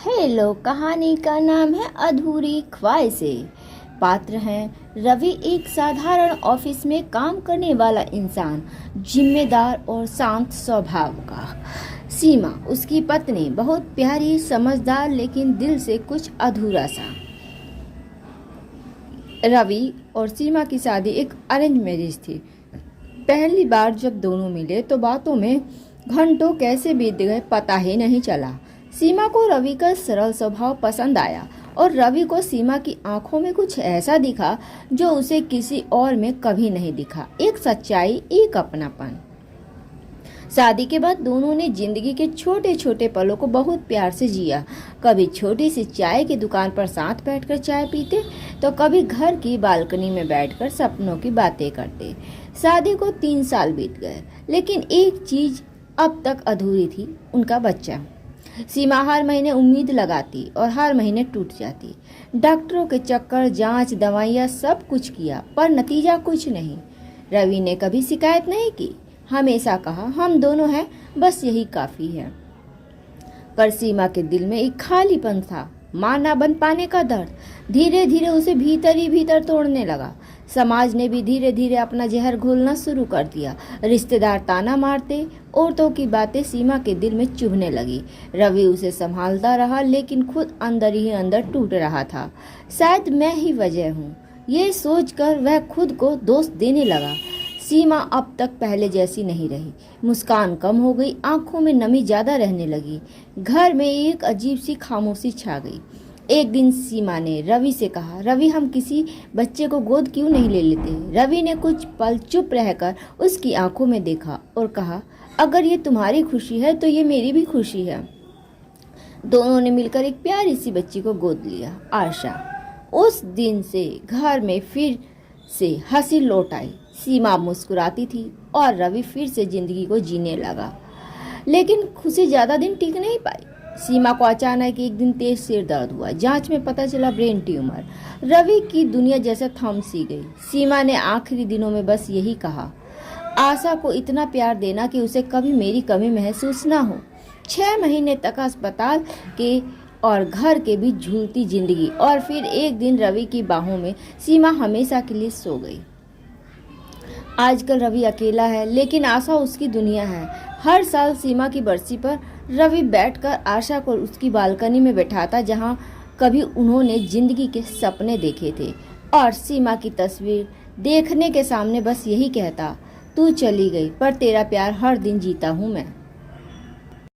Hello, कहानी का नाम है अधूरी ख्वाहिशें। पात्र हैं रवि, एक साधारण ऑफिस में काम करने वाला इंसान, जिम्मेदार और शांत स्वभाव का। सीमा उसकी पत्नी, बहुत प्यारी, समझदार, लेकिन दिल से कुछ अधूरा सा। रवि और सीमा की शादी एक अरेंज मैरिज थी। पहली बार जब दोनों मिले तो बातों में घंटों कैसे बीत गए पता ही नहीं चला। सीमा को रवि का सरल स्वभाव पसंद आया और रवि को सीमा की आंखों में कुछ ऐसा दिखा जो उसे किसी और में कभी नहीं दिखा। एक सच्चाई, एक अपनापन। शादी के बाद दोनों ने जिंदगी के छोटे छोटे पलों को बहुत प्यार से जिया। कभी छोटी सी चाय की दुकान पर साथ बैठकर चाय पीते, तो कभी घर की बालकनी में बैठकर सपनों की बातें करते। शादी को 3 साल बीत गए, लेकिन एक चीज अब तक अधूरी थी, उनका बच्चा। सीमा हर महीने उम्मीद लगाती और हर महीने टूट जाती। डॉक्टरों के चक्कर, जांच, दवाइयाँ, सब कुछ किया, पर नतीजा कुछ नहीं। रवि ने कभी शिकायत नहीं की, हमेशा कहा हम दोनों हैं, बस यही काफी है। पर सीमा के दिल में एक खालीपन था, मां ना बन पाने का दर्द धीरे धीरे उसे भीतर ही भीतर तोड़ने लगा। समाज ने भी धीरे धीरे अपना जहर घोलना शुरू कर दिया। रिश्तेदार ताना मारते, औरतों की बातें सीमा के दिल में चुभने लगी। रवि उसे संभालता रहा, लेकिन खुद अंदर ही अंदर टूट रहा था। शायद मैं ही वजह हूँ, ये सोचकर वह खुद को दोष देने लगा। सीमा अब तक पहले जैसी नहीं रही। मुस्कान कम हो गई, आंखों में नमी ज्यादा रहने लगी। घर में एक अजीब सी खामोशी छा गई। एक दिन सीमा ने रवि से कहा, रवि हम किसी बच्चे को गोद क्यों नहीं ले लेते। रवि ने कुछ पल चुप रहकर उसकी आंखों में देखा और कहा, अगर ये तुम्हारी खुशी है तो ये मेरी भी खुशी है। दोनों ने मिलकर एक प्यारी सी बच्ची को गोद लिया, आशा। उस दिन से घर में फिर से हंसी लौट आई। सीमा मुस्कुराती थी और रवि फिर से जिंदगी को जीने लगा। लेकिन खुशी ज्यादा दिन टिक नहीं पाई। सीमा को अचानक एक दिन तेज सिर दर्द हुआ। जांच में पता चला ब्रेन ट्यूमर। रवि की दुनिया जैसे थम सी गई। सीमा ने आखिरी दिनों में बस यही कहा, आशा को इतना प्यार देना कि उसे कभी मेरी कमी महसूस ना हो। 6 महीने तक अस्पताल के और घर के बीच झूलती जिंदगी, और फिर एक दिन रवि की बाहों में सीमा हमेशा के लिए सो गई। आजकल रवि अकेला है, लेकिन आशा उसकी दुनिया है। हर साल सीमा की बरसी पर रवि बैठकर आशा को उसकी बालकनी में बैठाता, जहां कभी उन्होंने जिंदगी के सपने देखे थे, और सीमा की तस्वीर देखने के सामने बस यही कहता, तू चली गई पर तेरा प्यार हर दिन जीता हूं मैं।